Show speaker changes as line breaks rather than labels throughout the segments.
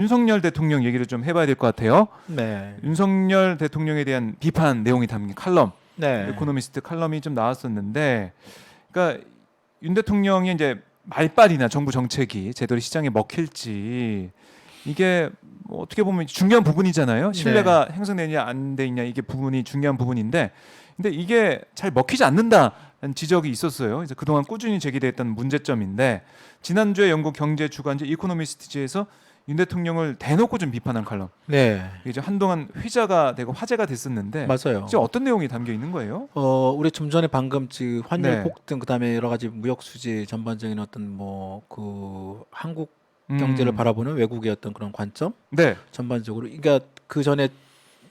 윤석열 대통령 얘기를 좀 해봐야 될 것 같아요.
네.
윤석열 대통령에 대한 비판 내용이 담긴 칼럼,
네.
에코노미스트 칼럼이 좀 나왔었는데, 그러니까 윤 대통령의 이제 말빨이나 정부 정책이 제대로 시장에 먹힐지 이게 뭐 어떻게 보면 중요한 부분이잖아요. 신뢰가 형성되냐 안 되냐 이게 부분이 중요한 부분인데, 근데 이게 잘 먹히지 않는다는 지적이 있었어요. 그래서 그동안 꾸준히 제기됐던 문제점인데 지난주에 영국 경제 주간지 이코노미스트지에서 윤 대통령을 대놓고 좀 비판한 칼럼.
네.
이게 이제 한동안 회자가 되고 화제가 됐었는데
맞아요.
이제 어떤 내용이 담겨 있는 거예요?
우리 좀 전에 방금 환율
네.
폭등 그다음에 여러 가지 무역 수지 전반적인 어떤 뭐 그 한국 경제를 바라보는 외국의 어떤 그런 관점
네.
전반적으로 그러니까 그 전에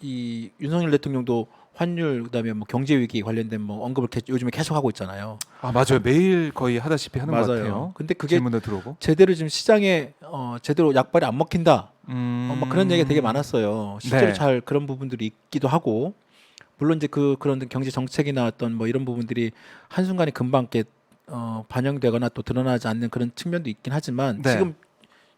이 윤석열 대통령도 환율 그다음에 뭐 경제 위기 관련된 뭐 언급을 요즘에 계속 하고 있잖아요.
아 맞아요. 매일 거의 하다시피 하는 것
맞아요.
같아요.
근데 그게
질문도 들어오고.
제대로 지금 시장에 제대로 약발이 안 먹힌다. 막 그런 얘기가 되게 많았어요. 실제로
네.
잘 그런 부분들이 있기도 하고 물론 이제 그런 경제 정책이나 어떤 뭐 이런 부분들이 한순간에 금방 이렇게 반영되거나 또 드러나지 않는 그런 측면도 있긴 하지만
네.
지금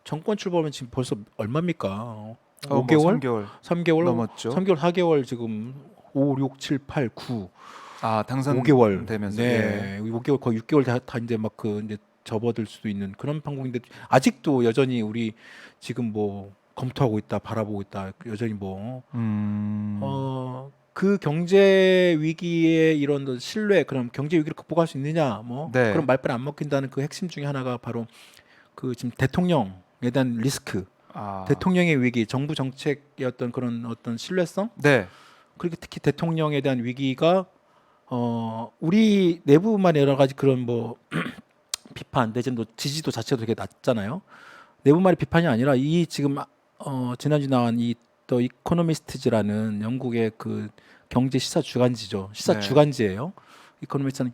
정권 출범은 지금 벌써 얼마입니까?
뭐
5개월?
3개월
3개월?
넘었죠.
3개월, 4개월 지금 5, 6, 7, 8, 9
아 당선
5개월
되면서
네, 5개월 거의 6개월 다 이제 막 그 이제 접어들 수도 있는 그런 방법인데 아직도 여전히 우리 지금 뭐 검토하고 있다, 바라보고 있다, 여전히 뭐 그 경제 위기의 이런 신뢰, 그럼 경제 위기를 극복할 수 있느냐, 뭐
네.
그런 말빨 안 먹힌다는 그 핵심 중에 하나가 바로 그 지금 대통령에 대한 리스크,
아.
대통령의 위기, 정부 정책의 어떤 그런 어떤 신뢰성,
네.
그리고 특히 대통령에 대한 위기가 우리 내부만 여러 가지 그런 뭐 비판 내지는 지지도 자체도 되게 낮잖아요. 내부만의 비판이 아니라 이 지금 지난주 나온 이 또 이코노미스트즈라는 영국의 그 경제 시사 주간지죠. 시사
네.
주간지예요. 이코노미스트는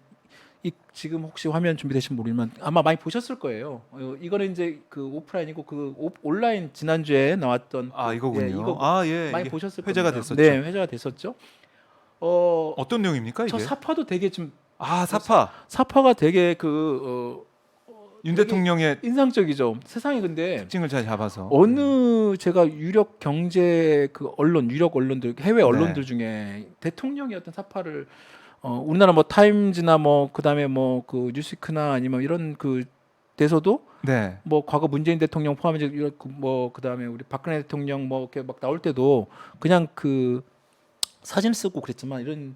이 지금 혹시 화면 준비되신 모르지만 아마 많이 보셨을 거예요. 이거는 이제 그 오프라인이고 그 온라인 지난주에 나왔던
아 이거군요.
예, 이거
아 예.
많이
이게
보셨을
회자가
겁니다.
됐었죠.
네, 회자가 됐었죠.
어떤 내용입니까 이게?
저 사파도 되게 좀
아 사파.
사파가 되게
윤
되게
대통령의
인상적이죠. 세상에 근데
특징을 잘 잡아서.
어느 제가 유력 경제 그 언론, 유력 언론들, 해외 언론들
네.
중에 대통령의 어떤 사파를 우리나라 뭐 타임즈나 뭐 그다음에 뭐 그 뉴스위크나 아니면 이런 그 데서도
네.
뭐 과거 문재인 대통령 포함해서 뭐 그다음에 우리 박근혜 대통령 뭐 이렇게 막 나올 때도 그냥 그 사진 쓰고 그랬지만 이런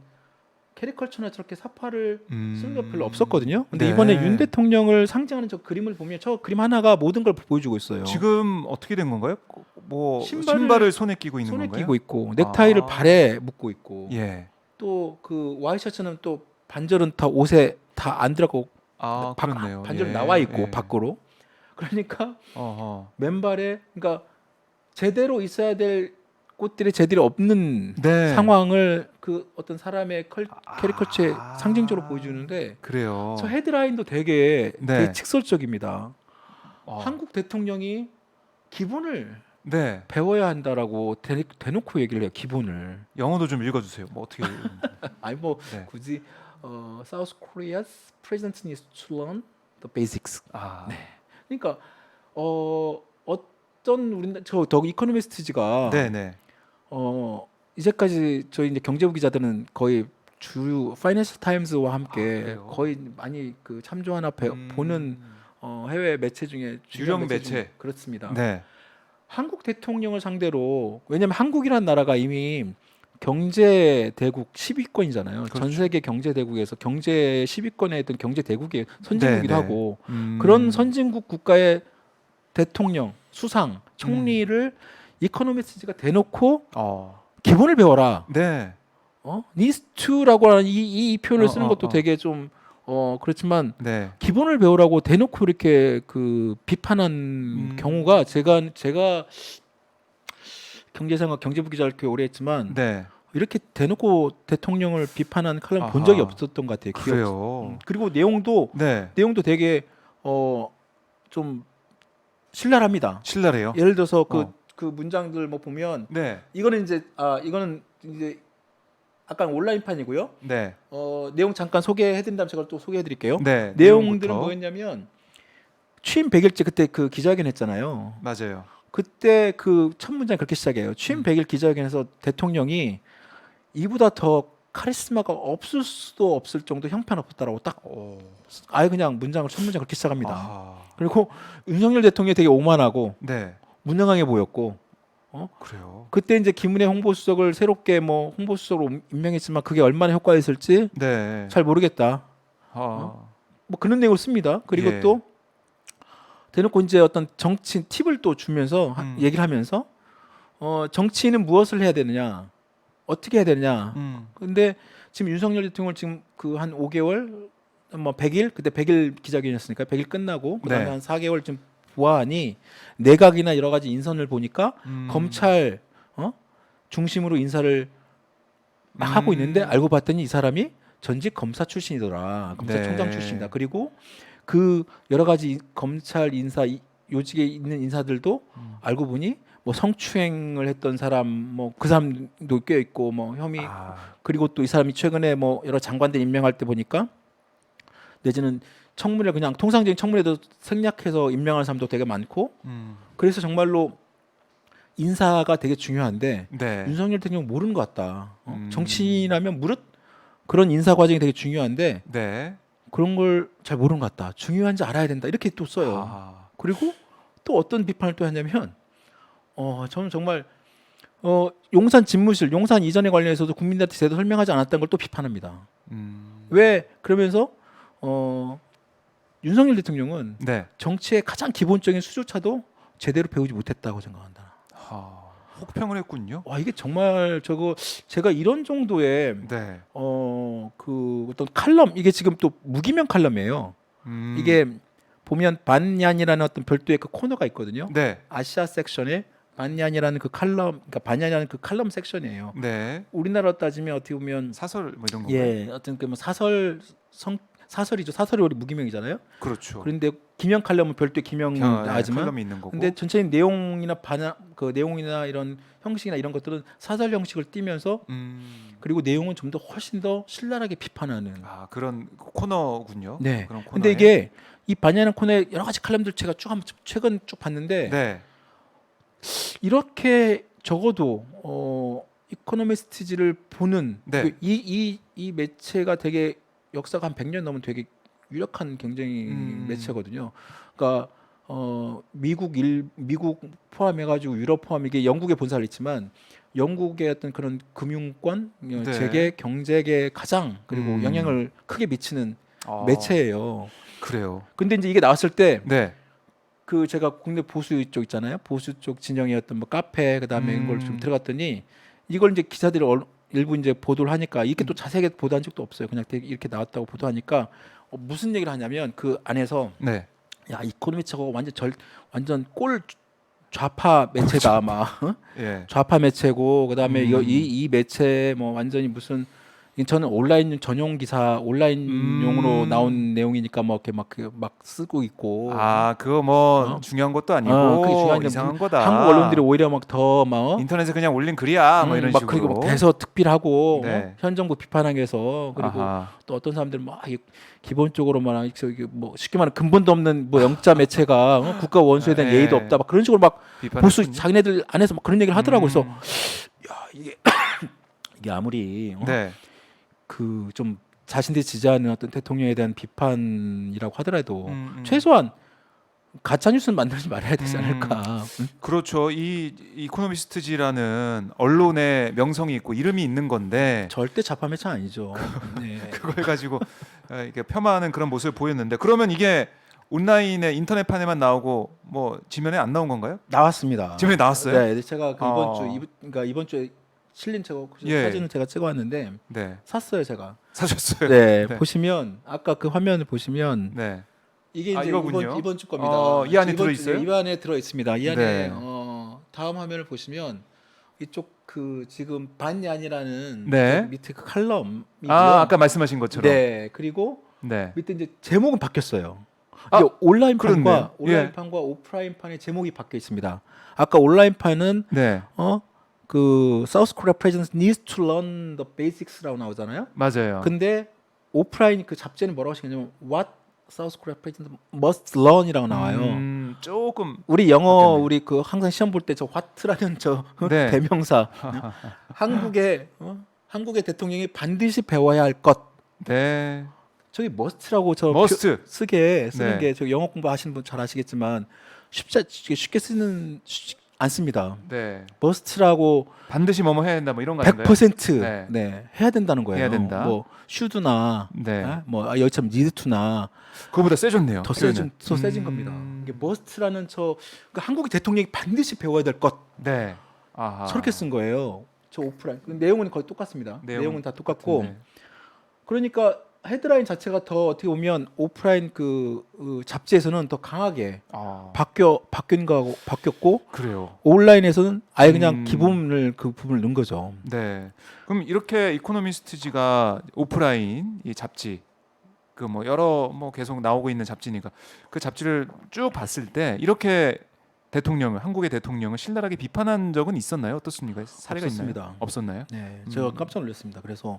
캐리컬처나 저렇게 사파를 쓰는 게 별로 없었거든요. 근데
네.
이번에 윤 대통령을 상징하는 저 그림을 보면 저 그림 하나가 모든 걸 보여주고 있어요.
지금 어떻게 된 건가요? 뭐
신발을
신발을 손에 끼고 있는
손에
건가요?
끼고 있고 넥타이를
아.
발에 묶고 있고
예.
또 그 와이셔츠는 또 반절은 다 옷에 다 안 들어가고
아 그렇네요.
반절
예.
나와 있고
예.
밖으로 그러니까
어허.
맨발에 그러니까 제대로 있어야 될 꽃들이 제대로 없는
네.
상황을 그 어떤 사람의 캐리커처에 상징적으로 보여주는데
그래요.
저 헤드라인도 되게
네.
되게 직설적입니다.
어.
한국 대통령이 기본을
네.
배워야 한다라고 대놓고 얘기를 해요. 기본을.
영어도 좀 읽어주세요. 뭐 어떻게?
아니 뭐
네.
굳이 South Korea's president needs to learn the basics.
아.
네. 그러니까 어떤 우리 더 이코노미스트지가
네네.
이제까지 저희 이제 경제부 기자들은 거의 주 파이낸셜 타임즈와 함께
그래요?
거의 많이 그 참조하나 보는 해외 매체 중에
유력
중에
매체.
그렇습니다.
네.
한국 대통령을 상대로 왜냐하면 한국이라는 나라가 이미 경제 대국 10위권이잖아요.
그렇죠.
전 세계 경제 대국에서 경제 10위권에 있던 경제 대국의 선진국이기도
네, 네.
하고 그런 선진국 국가의 대통령, 수상, 총리를 이코노미스트가 대놓고 기본을 배워라.
네.
needs to라고 하는 이 표현을 쓰는 것도 되게 좀 그렇지만
네.
기본을 배우라고 대놓고 이렇게 그 비판한 경우가 제가 경제생활 경제부 기자를 이렇게 오래 했지만
네.
이렇게 대놓고 대통령을 비판한 칼럼 본 적이 없었던 것 같아요.
그래요.
그리고 내용도
네.
되게 좀 신랄합니다.
신랄해요.
예를 들어서 그 문장들 뭐 보면
네.
이거는 이제 약간 온라인판이고요.
네.
내용 잠깐 소개해드린 다음 제가 또 소개해드릴게요.
네.
내용들은
내용부터.
뭐였냐면 취임 100일째 그때 그 기자회견 했잖아요.
맞아요.
그때 그 첫 문장이 그렇게 시작해요. 취임 100일 기자회견에서 대통령이 이보다 더 카리스마가 없을 수도 없을 정도 형편없었다라고 딱 아예 그냥 문장을 첫 문장 그렇게 시작합니다.
아,
그리고 윤석열 대통령이 되게 오만하고
네.
무능하게 보였고
그래요.
그때 이제 김은혜 홍보수석을 새롭게 뭐 홍보수석으로 임명했지만 그게 얼마나 효과있을지
네.
잘 모르겠다.
아,
뭐 그런 내용을 씁니다. 그리고
예.
또 대놓고 이제 어떤 정치 팁을 또 주면서 얘기를 하면서 정치인은 무엇을 해야 되느냐, 어떻게 해야 되느냐. 근데 지금 윤석열 대통령 지금 그 한 5개월, 뭐 100일 그때 100일 기자회견이었으니까 100일 끝나고 그다음에
네.
한 4개월 좀 보아하니 내각이나 여러 가지 인선을 보니까 검찰 중심으로 인사를 막 하고 있는데 알고 봤더니 이 사람이 전직 검사 출신이더라. 검사총장
네.
출신이다. 그리고 그 여러 가지 검찰 인사 요직에 있는 인사들도 알고 보니 뭐 성추행을 했던 사람 뭐 그 사람도 꽤 있고 뭐 혐의
아,
그리고 또 이 사람이 최근에 뭐 여러 장관들 임명할 때 보니까 내지는 청문회 그냥 통상적인 청문회도 생략해서 임명하는 사람도 되게 많고 그래서 정말로 인사가 되게 중요한데
네.
윤석열 대통령 모르는 것 같다. 정치인이라면 무릇 그런 인사 과정이 되게 중요한데
네.
그런 걸 잘 모르는 것 같다. 중요한지 알아야 된다. 이렇게 또 써요.
아,
그리고 또 어떤 비판을 또 하냐면 저는 정말 용산 집무실, 용산 이전에 관련해서도 국민들한테 제대로 설명하지 않았다는 걸 또 비판합니다. 왜 그러면서 윤석열 대통령은
네.
정치의 가장 기본적인 수조차도 제대로 배우지 못했다고 생각한다.
아, 혹평을 했군요.
와 이게 정말 저거 제가 이런 정도의
네.
그 어떤 칼럼 이게 지금 또 무기명 칼럼이에요. 이게 보면 반얀이라는 어떤 별도의 그 코너가 있거든요.
네.
아시아 섹션에 반얀이라는 그 칼럼, 그러니까 반얀이라는 그 칼럼 섹션이에요.
네.
우리나라로 따지면 어떻게 보면
사설 뭐 이런 건가요?
예, 어떤 그 뭐 사설이죠. 사설이 우리 무기명이잖아요.
그렇죠.
그런데 기명 칼럼은 별도의 기명 나지만
칼럼이 있는 거고.
근데 전체적인 내용이나 그 내용이나 이런 형식이나 이런 것들은 사설 형식을 띠면서 그리고 내용은 좀 더 훨씬 더 신랄하게 비판하는.
아, 그런 코너군요.
네.
그런 코너에.
근데 이게 이 반야는 코너에 여러 가지 칼럼들 제가 쭉 한번 최근 쭉 봤는데
네.
이렇게 적어도 이코노미스트지를 보는
네.
이 매체가 되게 역사가 한 100년 넘은 되게 유력한 굉장히 매체거든요. 그러니까 미국 포함해가지고 유럽 포함 이게 영국에 본사를 있지만 영국의 어떤 그런 금융권,
네.
재계, 경제계 가장 그리고 영향을 크게 미치는 매체예요.
그래요.
근데 이제 이게 나왔을 때
네.
그 제가 국내 보수 쪽 있잖아요. 보수 쪽 진영의 어떤 뭐 카페 그다음에 이걸 좀 들어갔더니 이걸 이제 기자들이 일부 이제 보도를 하니까 이렇게 또 자세하게 보도한 적도 없어요. 그냥 되게 이렇게 나왔다고 보도하니까 무슨 얘기를 하냐면 그 안에서
네.
야 이코노미 저거 완전 꼴 좌파 매체다 막
예.
좌파 매체고 그다음에 이 매체 뭐 완전히 무슨 저는 온라인 전용 기사 온라인용으로 나온 내용이니까 뭐 이렇게 막 쓰고 있고
아, 그거 뭐 중요한 것도 아니고
그게 중요한 게
이상한 거다.
한국 언론들이 오히려 막 더 막
인터넷에 그냥 올린 글이야. 뭐 이런
막
식으로.
그리고 막 대서특필하고
네.
현 정부 비판하기 위해서 그리고
아하.
또 어떤 사람들은 막 기본적으로 막 저기 뭐 쉽게 말하면 근본도 없는 뭐 영자 매체가 국가 원수에 대한
예.
예의도 없다 막 그런 식으로 막 보수
비판했군요.
자기네들 안에서 막 그런 얘기를 하더라고. 그래서 야 이게 아무리
네.
그 좀 자신들이 지지하는 어떤 대통령에 대한 비판이라고 하더라도
최소한
최소한 가짜 뉴스는 만들지 말아야 되지 않을까.
그렇죠. 이 이코노미스트지라는 언론의 명성이 있고 이름이 있는 건데
절대 좌파 매체 아니죠. 네.
그걸 가지고 이렇게 겸하는 그런 모습을 보였는데 그러면 이게 온라인에 인터넷판에만 나오고 뭐 지면에 안 나온 건가요?
나왔습니다.
지면에 나왔어요?
네, 제가 그 그러니까 이번 주에 실린
예.
사진을 제가 찍어왔는데
네.
샀어요 제가.
사셨어요?
네,
네.
보시면 아까 그 화면을 보시면
네.
이게 이제
이거군요.
이번 주 겁니다.
이 안에
이번
들어
주,
있어요?
이 안에 들어 있습니다. 이 안에
네.
다음 화면을 보시면 이쪽 그 지금 반얀이라는
네.
그 밑에 그 칼럼이고요.
아까 말씀하신 것처럼.
네, 그리고
네.
밑에 이제 제목은 바뀌었어요.
아,
이게 온라인판과
그렇네요.
온라인판과 오프라인판의 제목이 바뀌어 있습니다. 아까 온라인판은
네.
그 South Korea President needs to learn the basics라고 나오잖아요.
맞아요.
근데 오프라인 그 잡지는 뭐라고 하시냐면 What South Korea President must learn이라고 나와요.
조금
우리 영어
바뀌었네요.
우리 그 항상 시험 볼 때 저 what라는 저
네.
대명사 한국의 대통령이 반드시 배워야 할 것
네.
저기 must라고 저
머스트.
쓰는
네.
게 저 영어 공부하시는 분 잘 아시겠지만 쉽게 쓰는 않습니다.
네.
must라고
반드시 뭐뭐 해야 된다 뭐 이런 거 아닌가요?
100%
네.
네, 해야 된다는 거예요.
해야 된다.
뭐 should나
네.
뭐 여기처럼 need to나
그거보다 세졌네요.
더
표현은.
세진 겁니다. 이게 must라는 그러니까 한국의 대통령이 반드시 배워야 될 것
네. 아하.
저렇게 쓴 거예요. 저 오프라인 내용은 거의 똑같습니다. 내용은 다 똑같고
네.
그러니까 헤드라인 자체가 더 어떻게 보면 오프라인 그 잡지에서는 더 강하게
아.
바뀌었고
그래요.
온라인에서는 아예 그냥 기본을 그 부분을 넣은 거죠.
네. 그럼 이렇게 이코노미스트지가 오프라인 이 잡지 그 뭐 여러 뭐 계속 나오고 있는 잡지니까 그 잡지를 쭉 봤을 때 이렇게 한국의 대통령을 신랄하게 비판한 적은 있었나요? 어떻습니까? 사례가
없었습니다.
있나요? 없었나요?
네, 제가 깜짝 놀랐습니다. 그래서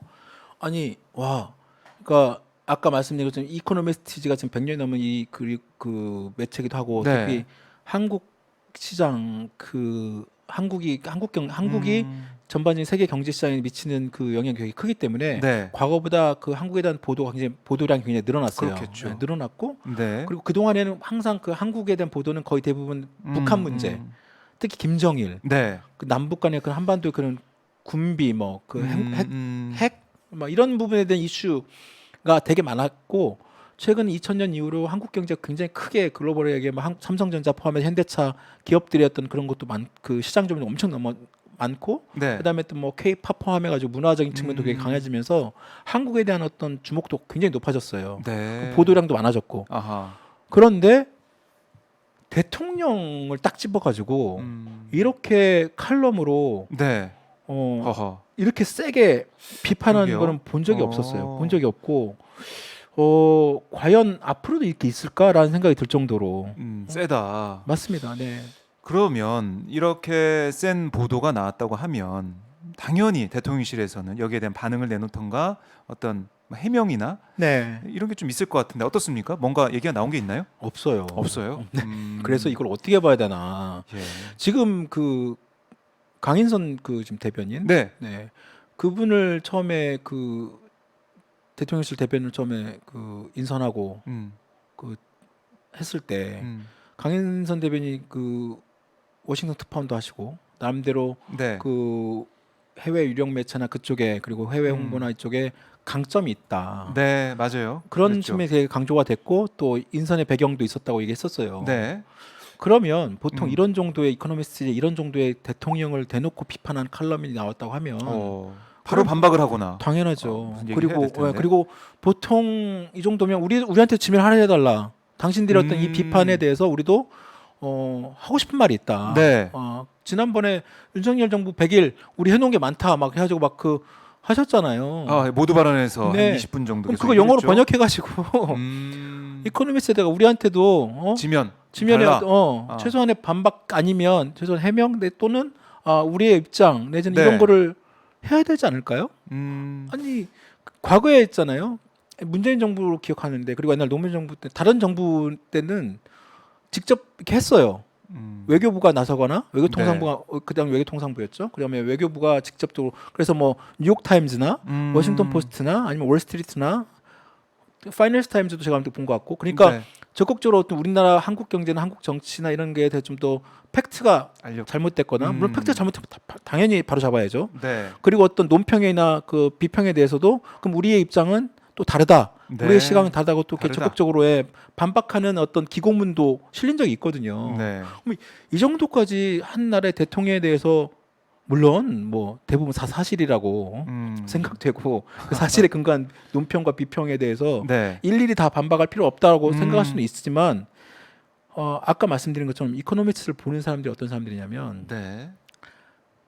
아니 와, 그러니까 아까 말씀드린 것처럼 이코노미스트지가 지금 100년 넘은 그 매체기도 하고
네.
특히 한국 시장 그 한국이 전반적인 세계 경제 시장에 미치는 그 영향이 굉장히 크기 때문에
네.
과거보다 그 한국에 대한 보도량이 굉장히 늘어났어요.
그렇겠죠.
네, 늘어났고
네.
그리고 그 동안에는 항상 그 한국에 대한 보도는 거의 대부분 북한 문제, 특히 김정일,
네.
그 남북 간의 그 한반도의 그런 군비 뭐그 핵 막 이런 부분에 대한 이슈가 되게 많았고 최근 2000년 이후로 한국 경제가 굉장히 크게 글로벌하게 뭐 삼성전자 포함해 현대차 기업들이었던 그런 것도 그 시장 점유율 엄청 많고
네.
그다음에 또 뭐 K-팝 포함해가지고 문화적인 측면도 굉장히 강해지면서 한국에 대한 어떤 주목도 굉장히 높아졌어요.
네.
보도량도 많아졌고
아하.
그런데 대통령을 딱 집어가지고 이렇게 칼럼으로
네.
어,
허허.
이렇게 세게 비판하는
그러게요.
거는 본 적이 없었어요. 본 적이 없고 과연 앞으로도 이렇게 있을까라는 생각이 들 정도로
세다.
맞습니다. 네.
그러면 이렇게 센 보도가 나왔다고 하면 당연히 대통령실에서는 여기에 대한 반응을 내놓던가 어떤 해명이나
네.
이런 게 좀 있을 것 같은데 어떻습니까? 뭔가 얘기가 나온 게 있나요?
없어요.
없어요.
그래서 이걸 어떻게 봐야 되나.
예.
지금 그 강인선 그 지금 대변인,
네.
네, 그분을 처음에 그 대통령실 대변인을 처음에 그 인선하고 그 했을 때 강인선 대변인이 그 워싱턴 특파원도 하시고 나름대로
네.
그 해외 유력 매체나 그쪽에 그리고 해외 홍보나 이쪽에 강점이 있다.
네, 맞아요.
그런
그랬죠.
측면에 되게 강조가 됐고 또 인선의 배경도 있었다고 얘기했었어요.
네.
그러면 보통 이런 정도의 이코노미스트에 이런 정도의 대통령을 대놓고 비판한 칼럼이 나왔다고 하면
바로 반박을 하거나
당연하죠.
무슨 얘기를 해야 될 텐데.
그리고 보통 이 정도면 우리한테 지면 하나 해달라. 당신들이 어떤 이 비판에 대해서 우리도 하고 싶은 말이 있다.
네.
지난번에 윤석열 정부 100일 우리 해놓은 게 많다 막 해가지고 막 그 하셨잖아요.
모두 발언에서
네.
한 20분 정도
그럼
계속
그거 영어로
얘기했죠.
번역해가지고 이코노미스트가 우리한테도 지면에
달라.
최소한의 반박 아니면 최소한 해명 또는 우리의 입장 내지는
네.
이런 거를 해야 되지 않을까요? 아니 과거에 했잖아요. 문재인 정부로 기억하는데 그리고 옛날 노무현 정부 때 다른 정부 때는 직접 이렇게 했어요. 외교부가 나서거나 외교통상부가 그다음 외교통상부였죠. 그다음에 외교부가 직접적으로 그래서 뭐 뉴욕 타임즈나 워싱턴 포스트나 아니면 월스트리트나 파이낸스 타임즈도 제가 본 것 같고 그러니까
네.
적극적으로 어떤 우리나라 한국 경제나 한국 정치나 이런 게 좀 더 팩트가 잘못됐거나 물론 팩트가 잘못되면 당연히 바로 잡아야죠.
네.
그리고 어떤 논평이나 그 비평에 대해서도 그럼 우리의 입장은 또 다르다.
네.
우리의 시각은 다르다고 또 이렇게
다르다.
적극적으로 반박하는 어떤 기고문도 실린 적이 있거든요.
네.
그럼 이 정도까지 한 나라의 대통령에 대해서 물론 뭐 대부분 사실이라고 생각되고 그 사실에 근거한 논평과 비평에 대해서
네.
일일이 다 반박할 필요 없다고 생각할 수는 있지만 아까 말씀드린 것처럼 이코노미스트를 보는 사람들이 어떤 사람들이냐면
네.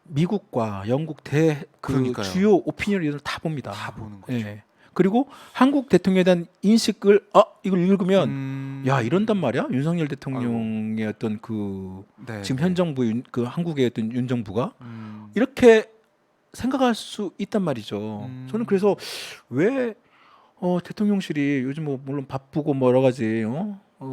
미국과 영국
그러니까요.
주요 오피니언 리더를 다 봅니다.
다 보는 거죠.
예. 그리고 한국 대통령에 대한 인식을 이걸 읽으면 야 이런단 말이야 윤석열 대통령의 어떤 그
네.
지금 현 정부 그 한국의 어떤 윤 정부가 이렇게 생각할 수 있단 말이죠. 저는 그래서 왜 대통령실이 요즘 뭐 물론 바쁘고 뭐 여러 가지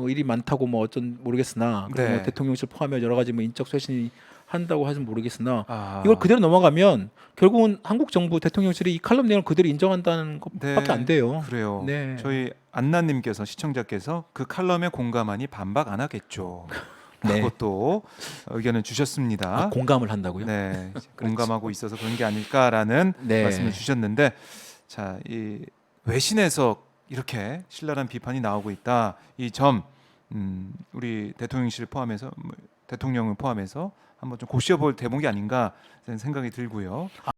일이 많다고 뭐 어쩐 모르겠으나 그리고
네.
뭐 대통령실 포함해 여러 가지 뭐 인적 쇄신이 한다고 하진 모르겠으나
아,
이걸 그대로 넘어가면 결국은 한국 정부 대통령실이 이 칼럼 내용을 그대로 인정한다는
네,
것밖에 안 돼요.
그래요.
네.
저희 안나님께서 시청자께서 그 칼럼에 공감하니 반박 안 하겠죠.
네.
라고 또 의견을 주셨습니다.
공감을 한다고요?
네, 공감하고 있어서 그런 게 아닐까라는
네.
말씀을 주셨는데, 자, 이 외신에서 이렇게 신랄한 비판이 나오고 있다. 이 점, 우리 대통령실 포함해서 대통령을 포함해서 한번 좀 고시해볼 대목이 아닌가 생각이 들고요.